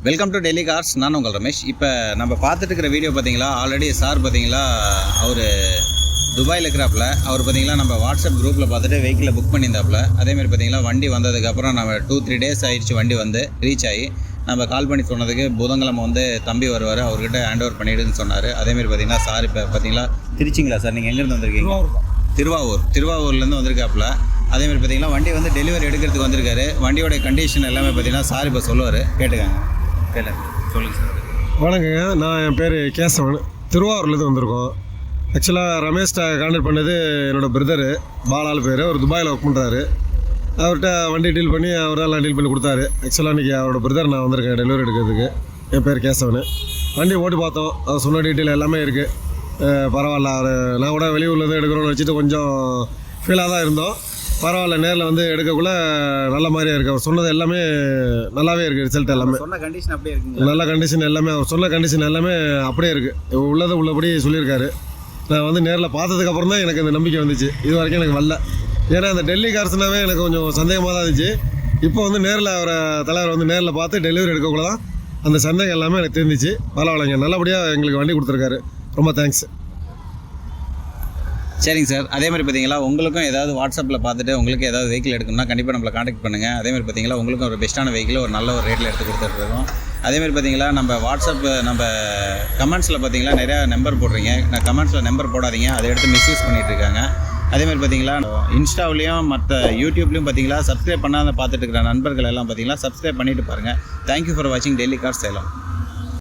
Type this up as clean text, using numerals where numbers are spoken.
Welcome to Delhi cars. நான் உங்கள் ரமேஷ். இப்போ நம்ம பார்த்துட்டு இருக்கிற வீடியோ பார்த்தீங்களா, ஆல்ரெடி சார் பார்த்தீங்களா அவர் துபாயில் இருக்கிறாப்புல. அவர் பார்த்தீங்களா நம்ம வாட்ஸ்அப் குரூப்பில் பார்த்துட்டு வெஹிக்கிளை புக் பண்ணியிருந்தாப்புல. அதேமாதிரி பார்த்தீங்களா வண்டி வந்ததுக்கப்புறம் நம்ம 2-3 டேஸ் ஆகிடுச்சு வண்டி வந்து ரீச் ஆகி. நம்ம கால் பண்ணி சொன்னதுக்கு புதன்கிழமை வந்து தம்பி வருவார், அவர்கிட்ட ஹேண்ட் ஓவர் பண்ணிவிடுன்னு சொன்னார். அதேமாதிரி பார்த்தீங்கன்னா சார் இப்போ பார்த்தீங்களா திருச்சிங்களா சார், நீங்கள் எங்கேருந்து வந்திருக்கீங்க? திருவாவூர்லேருந்து வந்திருக்காப்புல. அதேமாதிரி பார்த்தீங்கன்னா வண்டி வந்து டெலிவரி எடுக்கிறதுக்கு வந்திருக்காரு. வண்டியோட கண்டிஷன் எல்லாமே பார்த்தீங்கன்னா சார் இப்போ சொல்லுவார், கேட்டுக்காங்க. சொல்லுங்கள் சார். வணக்கங்க, நான் என் பேர் கேசவன், திருவாரூர்லேருந்து வந்திருக்கோம். ஆக்சுவலாக ரமேஷ்ட கான்டாக்ட் பண்ணது என்னோடய பிரதரு பாலால் பேர். அவர் துபாயில் ஒர்க் பண்ணுறாரு. அவர்கிட்ட வண்டி டீல் பண்ணி அவரெல்லாம் டீல் பண்ணி கொடுத்தாரு. ஆக்சுவலாக இன்றைக்கி அவரோட பிரதர் நான் வந்திருக்கேன் டெலிவரி எடுக்கிறதுக்கு. என் பேர் கேசவன். வண்டி ஓட்டி பார்த்தோம், அவர் சொன்ன டீட்டெயில் எல்லாமே இருக்குது. பரவாயில்ல, அவர் நான் கூட வெளியூர்லேருந்து எடுக்கிறோன்னு வச்சுட்டு கொஞ்சம் ஃபீலாக தான் இருந்தோம். பரவாயில்ல, நேரில் வந்து எடுக்கக்குள்ளே நல்ல மாதிரியே இருக்குது. அவர் சொன்னது எல்லாமே நல்லாவே இருக்குது. ரிசல்ட் எல்லாமே சொன்ன கண்டிஷன் அப்படியே இருக்குது. நல்ல கண்டிஷன் எல்லாமே, அவர் சொன்ன கண்டிஷன் எல்லாமே அப்படியே இருக்குது. உள்ளதை உள்ளபடி சொல்லியிருக்காரு. நான் வந்து நேரில் பார்த்ததுக்கப்புறம் தான் எனக்கு அந்த நம்பிக்கை வந்துச்சு. இது வரைக்கும் எனக்கு வரல. ஏன்னா அந்த டெல்லி கார்ஸ்னாவே எனக்கு கொஞ்சம் சந்தேகமாக தான் இருந்துச்சு. இப்போ வந்து நேரில் அவரை தலைவர் வந்து நேரில் பார்த்து டெலிவரி எடுக்கக்குள்ள தான் அந்த சந்தேகம் எல்லாமே எனக்கு தெரிஞ்சிச்சு. பரவாயில்லைங்க, நல்லபடியாக எங்களுக்கு வண்டி கொடுத்துருக்காரு. ரொம்ப தேங்க்ஸ். சரிங்க சார். அதேமாதிரி பார்த்தீங்களா உங்களுக்கும் ஏதாவது வாட்ஸ்அப்பில் பார்த்துட்டு உங்களுக்கு ஏதாவது வெஹிக்கிள் எடுக்கணும்னா கண்டிப்பாக நம்மளை காண்டாக்ட் பண்ணுங்கள். அதேமாதிரி பார்த்தீங்களா உங்களுக்கும் ஒரு பெஸ்ட்டான வெஹிக்கிள் ஒரு நல்ல ஒரு ரேட்டில் எடுத்து கொடுத்துட்ருக்கோம். அதேமாதிரி பார்த்தீங்களா நம்ம வாட்ஸ்அப் நம்ம கமெண்ட்ஸில் பார்த்தீங்களா நிறையா நம்பர் போடுறீங்க. நான் கமெண்ட்ஸில் நம்பர் போடாதீங்க, அதை எடுத்து மிஸ்யூஸ் பண்ணிகிட்டு இருக்காங்க. அதேமாதிரி பார்த்தீங்களா இன்ஸ்டாவிலையும் மற்ற யூடியூப்லேயும் பார்த்தீங்களா சப்ஸ்கிரைப் பண்ணாத பார்த்துட்டு இருக்கிற நண்பர்கள் எல்லாம் பார்த்தீங்களா சப்ஸ்கிரைப் பண்ணிவிட்டு பாருங்கள். தேங்க்யூ ஃபார் வாட்சிங் டெல்லி கார்ஸ் சேலம்.